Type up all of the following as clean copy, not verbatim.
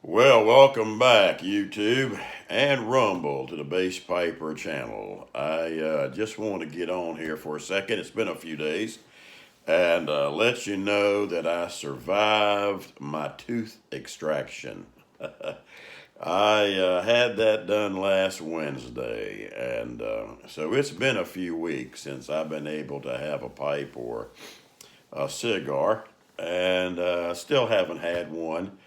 Well, welcome back, YouTube and Rumble, to the Bass Piper channel. I just want to get on here for a second. It's been a few days, and let you know that I survived my tooth extraction. I had that done last Wednesday, and so it's been a few weeks since I've been able to have a pipe or a cigar, and still haven't had one.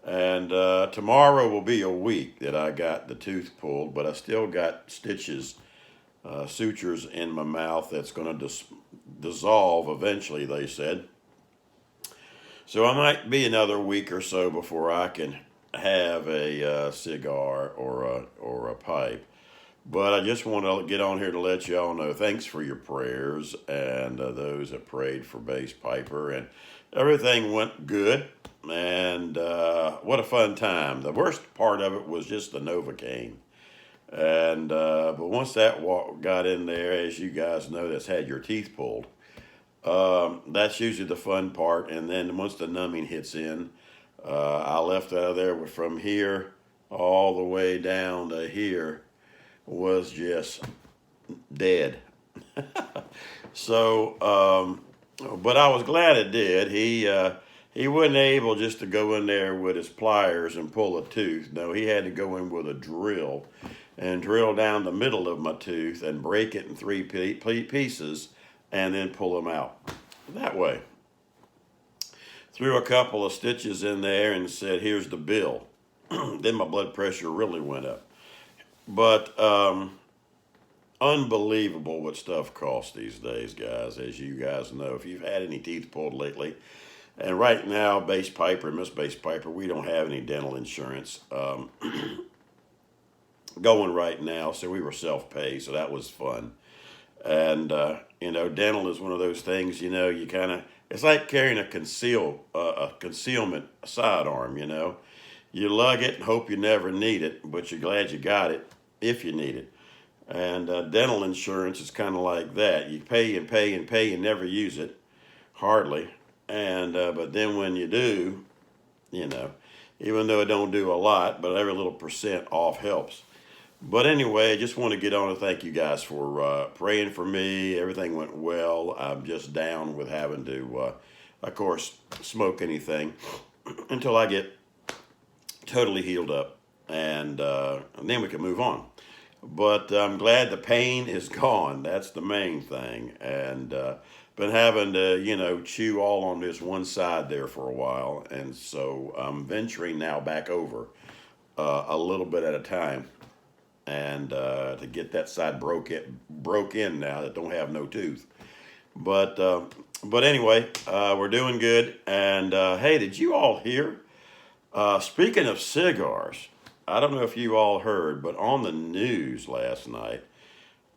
And tomorrow will be a week that I got the tooth pulled, but I still got stitches, sutures in my mouth that's going to dissolve eventually, they said. So I might be another week or so before I can have a cigar or a pipe. But I just want to get on here to let y'all know thanks for your prayers and those that prayed for Bass Piper. And everything went good. And what a fun time. The worst part of it was just the Novocaine. And but once that got in there, as you guys know, that's had your teeth pulled. That's usually the fun part. And then once the numbing hits in, I left out of there from here all the way down to here was just dead. So, but I was glad it did. He wasn't able just to go in there with his pliers and pull a tooth. No, he had to go in with a drill and drill down the middle of my tooth and break it in three pieces and then pull them out that way. Threw a couple of stitches in there and said, "Here's the bill." Then my blood pressure really went up. But unbelievable what stuff costs these days, guys, as you guys know. If you've had any teeth pulled lately, and right now, Bass Piper and Miss Bass Piper, we don't have any dental insurance going right now, so we were self-pay, so that was fun. And, dental is one of those things, you kind of, it's like carrying a concealment sidearm, You lug it and hope you never need it, but you're glad you got it if you need it. And dental insurance is kind of like that. You pay and pay and pay and never use it, hardly. And but then when you do, even though it don't do a lot, but every little percent off helps. But anyway, I just want to get on and thank you guys for praying for me. Everything went well. I'm just down with having to, of course, smoke anything until I get totally healed up, and then we can move on. But I'm glad the pain is gone. That's the main thing. And been having to, chew all on this one side there for a while. And so I'm venturing now back over a little bit at a time. And to get that side broke in now that don't have no tooth. But anyway, we're doing good. And hey, did you all hear? Speaking of cigars, I don't know if you all heard, but on the news last night,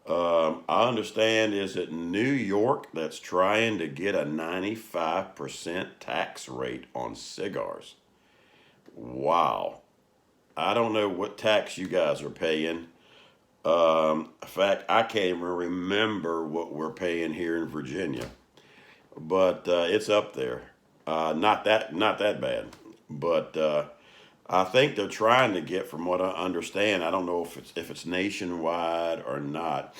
I understand is it New York that's trying to get a 95% tax rate on cigars. Wow. I don't know what tax you guys are paying. In fact, I can't even remember what we're paying here in Virginia, but it's up there. Not that bad, but I think they're trying to get, from what I understand, I don't know if it's nationwide or not.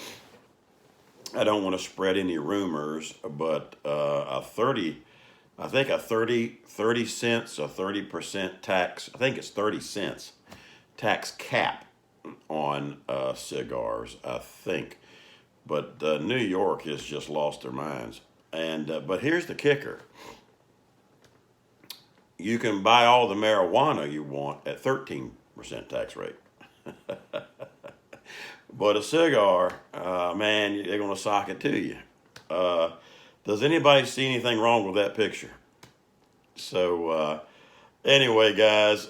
I don't want to spread any rumors, but I think a 30 cents, a 30% tax, I think it's 30 cents tax cap on cigars, I think. But New York has just lost their minds. And but here's the kicker: you can buy all the marijuana you want at 13% tax rate. But a cigar, man, they're going to sock it to you. Does anybody see anything wrong with that picture? So anyway, guys,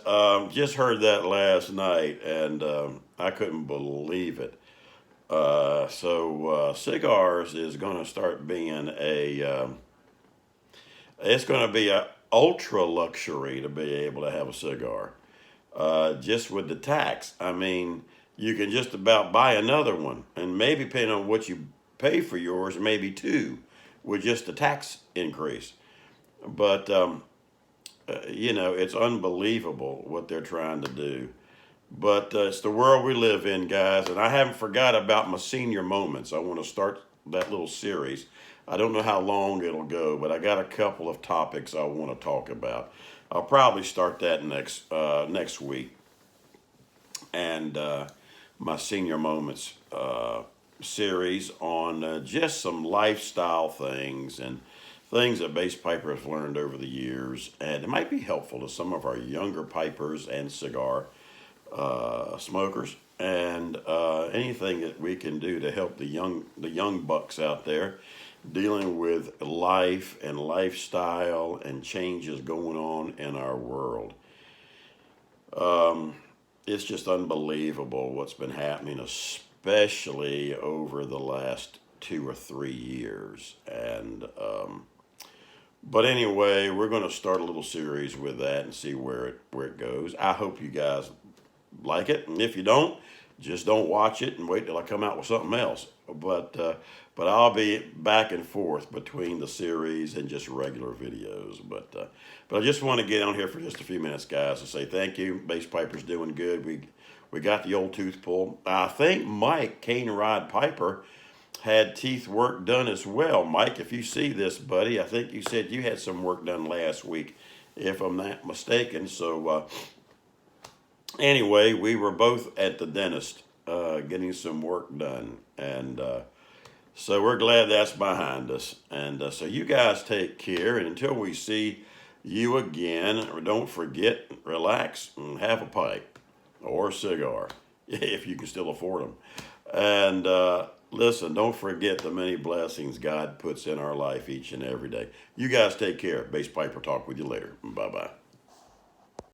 just heard that last night, and I couldn't believe it. So cigars is going to start being it's going to be a ultra luxury to be able to have a cigar. Just with the tax, I mean, you can just about buy another one, and maybe depending on what you pay for yours, maybe two, with just the tax increase. But it's unbelievable what they're trying to do. But it's the world we live in, guys. And I haven't forgot about my senior moments. I want to start that little series. I don't know how long it'll go, but I got a couple of topics I want to talk about. I'll probably start that next week, and my senior moments series on just some lifestyle things and things that bass pipers have learned over the years, and it might be helpful to some of our younger pipers and cigar smokers, and anything that we can do to help the young bucks out there dealing with life and lifestyle and changes going on in our world. It's just unbelievable what's been happening, especially over the last 2 or 3 years. And but anyway, we're going to start a little series with that and see where it goes. I hope you guys like it, and if you don't, just don't watch it and wait till I come out with something else. But I'll be back and forth between the series and just regular videos. But I just want to get on here for just a few minutes, guys, to say thank you. Bass Piper's doing good. We got the old tooth pull. I think Mike Cane Rod Piper had teeth work done as well. Mike, if you see this, buddy, I think you said you had some work done last week, if I'm not mistaken. So anyway, we were both at the dentist getting some work done, and so we're glad that's behind us. And so you guys take care, and until we see you again, don't forget, relax and have a pipe or a cigar if you can still afford them. And listen, don't forget the many blessings God puts in our life each and every day. You guys take care. Bass Piper talk with you later. Bye-bye.